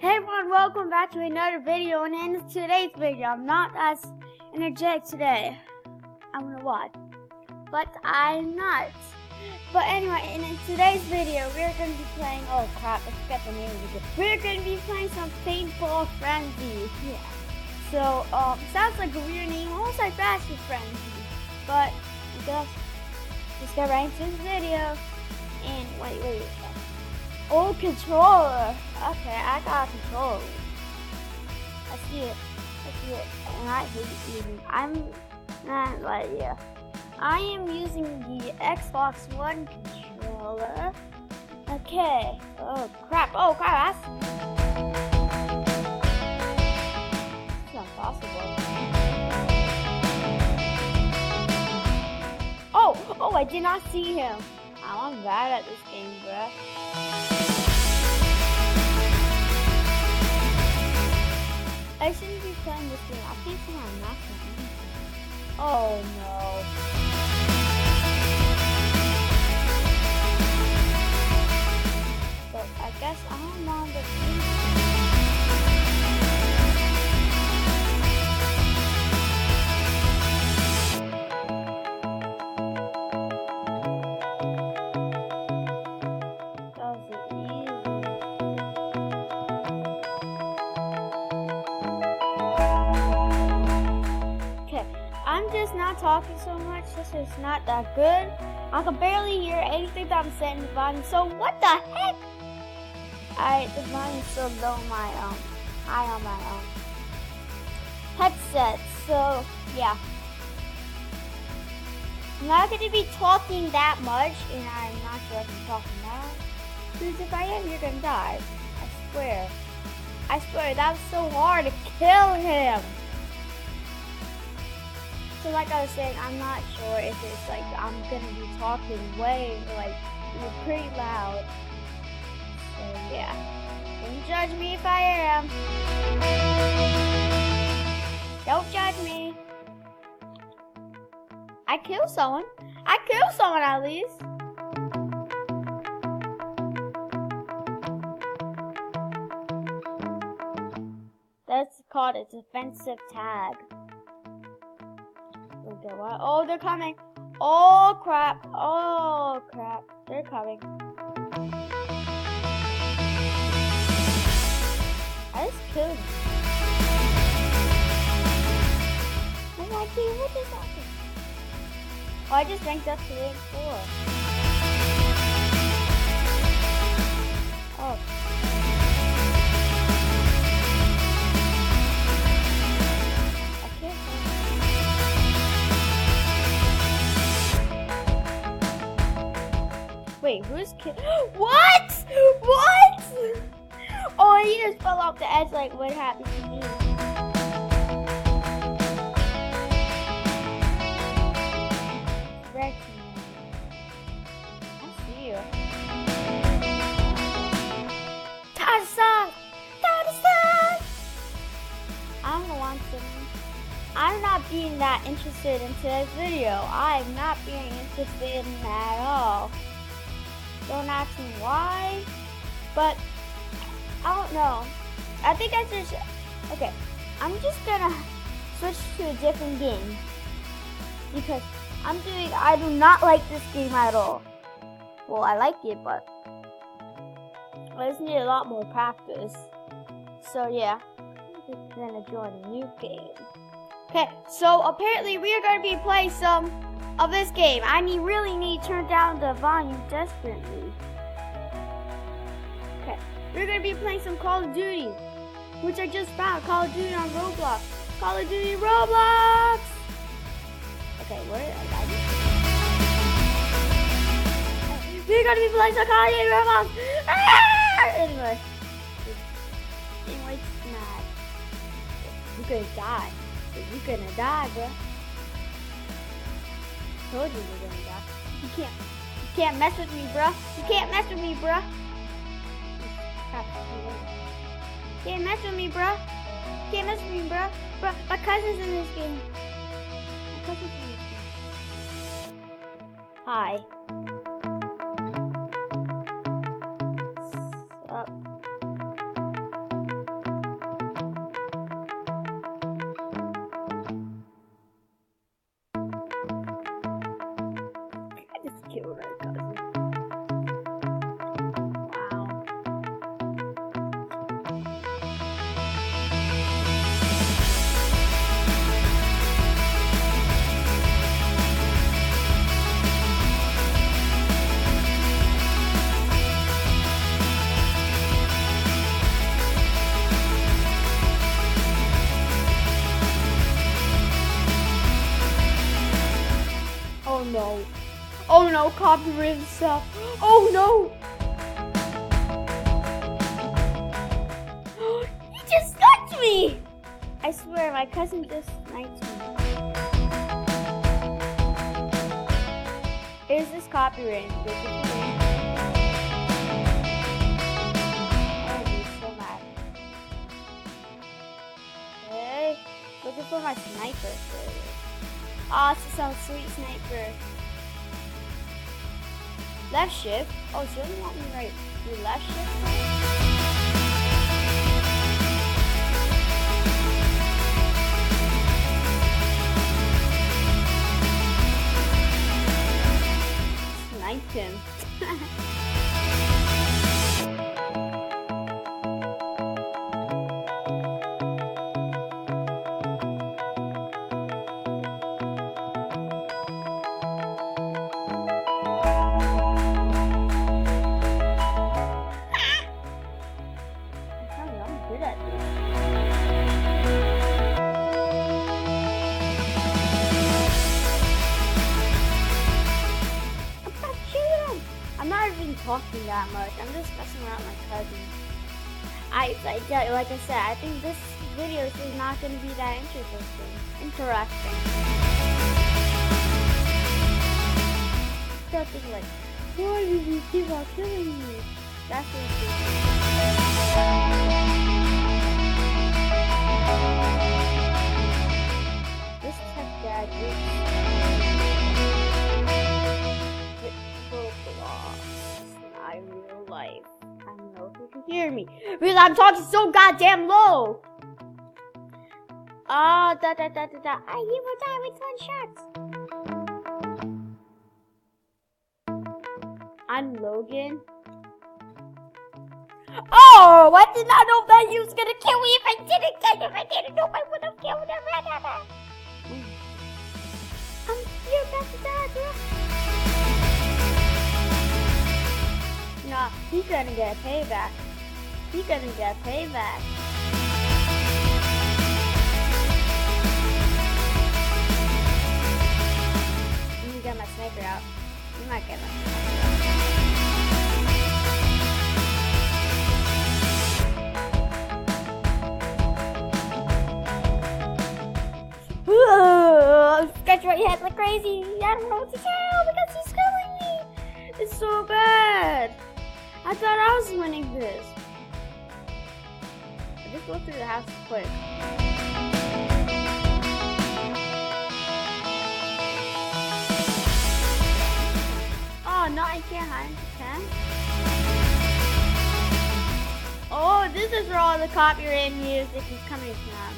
Hey everyone, welcome back to another video, and in today's video, I'm not as energetic today. I don't know why, but I'm not. But anyway, in today's video, we're going to be playing, oh crap, I forgot the name of the game. We're going to be playing some Paintball Frenzy. Yeah. So, sounds like a weird name, almost like Bastard Frenzy. But, I guess, let's get right into this video. And, wait. Oh, controller. Okay, I got a controller. I see it. And I hate using. I am using the Xbox One controller. Okay. Oh crap. That's not possible. Oh, I did not see him. I'm bad at this game, bruh. I shouldn't be playing this game. I can't see my mouse. Oh no. But I guess I'm on the I'm just not talking so much. This is not that good. I can barely hear anything that I'm saying in the volume. So what the heck? The volume's so low on my high on my headset. So yeah, I'm not gonna be talking that much, and I'm not sure if I'm talking now. Because if I am, you're gonna die. I swear that was so hard to kill him. So like I was saying, I'm not sure if it's like I'm gonna be talking pretty loud. So yeah, don't judge me if I am. Don't judge me. I killed someone at least. That's called a defensive tag. Okay, what? Oh, they're coming. Oh crap. They're coming. I just killed him. Oh my god, what is happening? Oh, I just ranked up to rank 4. Oh. Wait, who's kidding? What? Oh, he just fell off the edge like what happened to me. Rex, I see you. Tadasan! I'm the one sitting. I'm not being that interested in today's video. I'm not being interested in that at all. Don't ask me why, but I don't know. I think okay, I'm just gonna switch to a different game because I do not like this game at all. Well, I like it, but I just need a lot more practice. So yeah, I'm just gonna join a new game. Okay, so apparently we are gonna be playing some of this game. I really need to turn down the volume desperately. Okay, we're gonna be playing some Call of Duty, which I just found. Call of Duty on Roblox. Call of Duty Roblox. Okay, where? We're gonna be playing some Call of Duty Roblox. Anyway, mad. You're gonna die. You're gonna die, bro. Told you we're gonna die. You can't mess with me, bruh. You can't mess with me, bruh. Can't mess with me, bruh. Bruh, my cousin's in this game. Hi. no, copyrighted stuff. Oh no! He just sniped me! I swear, my cousin just sniped me. Is this copyrighted? I would be so mad. Okay, looking for my sniper. Ah, this is some sweet sniper. Left shift. Oh, she doesn't want me right. Do left shift. Sniped him. Talking that much. I'm just messing around with my cousin. Like I said, I think this video is not going to be that interesting. Start thinking like, why did you keep on killing me? That's what it's This is like bad real life. I don't know if you can hear me because I'm talking so goddamn low. Oh, he will die with 1 shot. I'm Logan. Oh, I did not know that he was gonna kill me. If I didn't know, I would have killed him. You're about to die, bro. No, he's gonna get payback. Let me get my sniper out. You might get my scratch my head like crazy. I don't know what to tell because he's killing me. It's so bad. I thought I was winning this. I just go through the house quick. Oh no, I can't hide. Oh, this is where all the copyright music is coming from.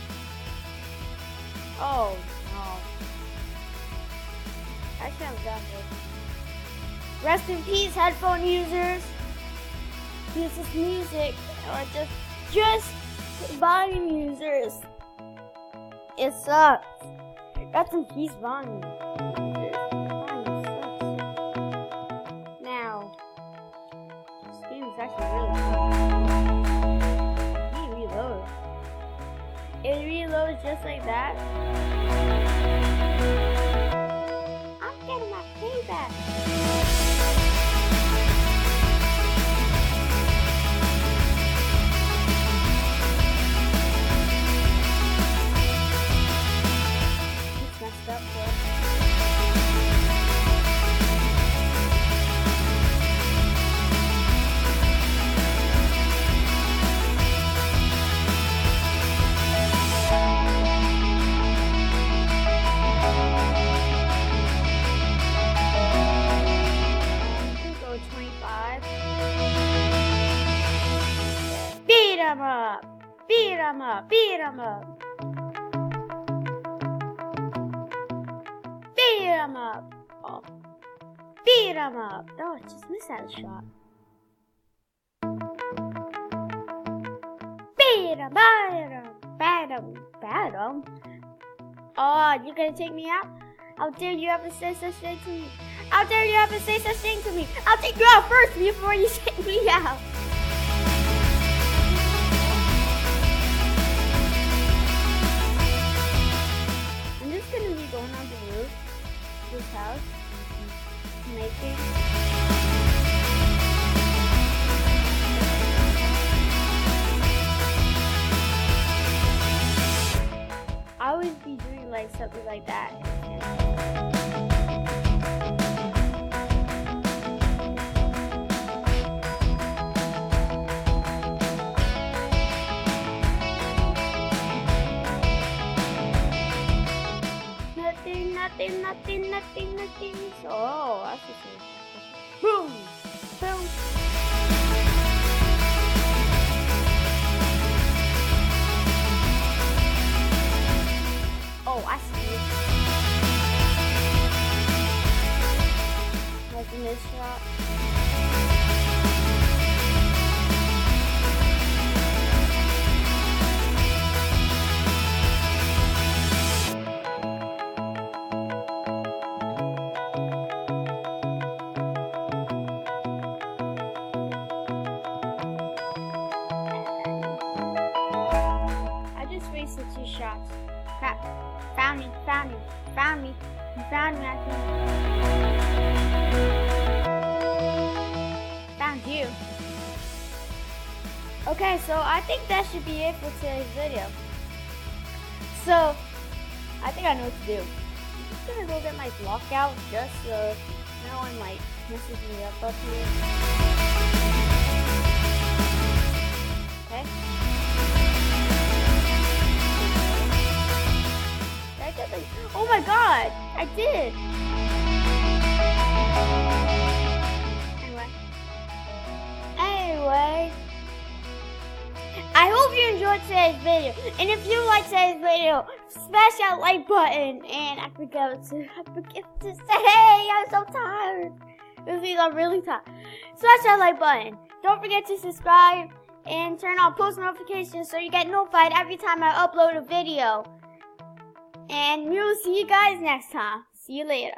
Oh no. I should have done this. Rest in peace, headphone users. Use this music, or just volume users. It sucks. Rest in peace, volume users. Volume sucks. Now, this game is actually really tough. Let me reload. It reloads just like that. I'm getting my payback. Beat him up! Beat him up! Beat him up! Beat him up! Oh. Beat him up! Oh, I just missed that shot. Beat him! Bite him! Bat him! Bat him! Oh, you gonna take me out? How dare you ever say such thing to me? How dare you ever say such thing to me? I'll take you out first before you take me out. I'm just gonna be going on the roof of this house, making like something like that. Nothing. Oh, that's the thing. Boom! Boom! Oh, I see it. Like in this shot. Wasted 2 shots. Crap. Found me. You found me, I think. Found you. Okay, so I think that should be it for today's video. So, I think I know what to do. I'm just gonna go get my lockout just so no one like messes me up here. Okay. Oh my god, I did. Anyway, I hope you enjoyed today's video. And if you like today's video, smash that like button. And I forgot to say, hey, I'm so tired. This means I'm really tired. Smash that like button. Don't forget to subscribe and turn on post notifications so you get notified every time I upload a video. And we will see you guys next time. See you later.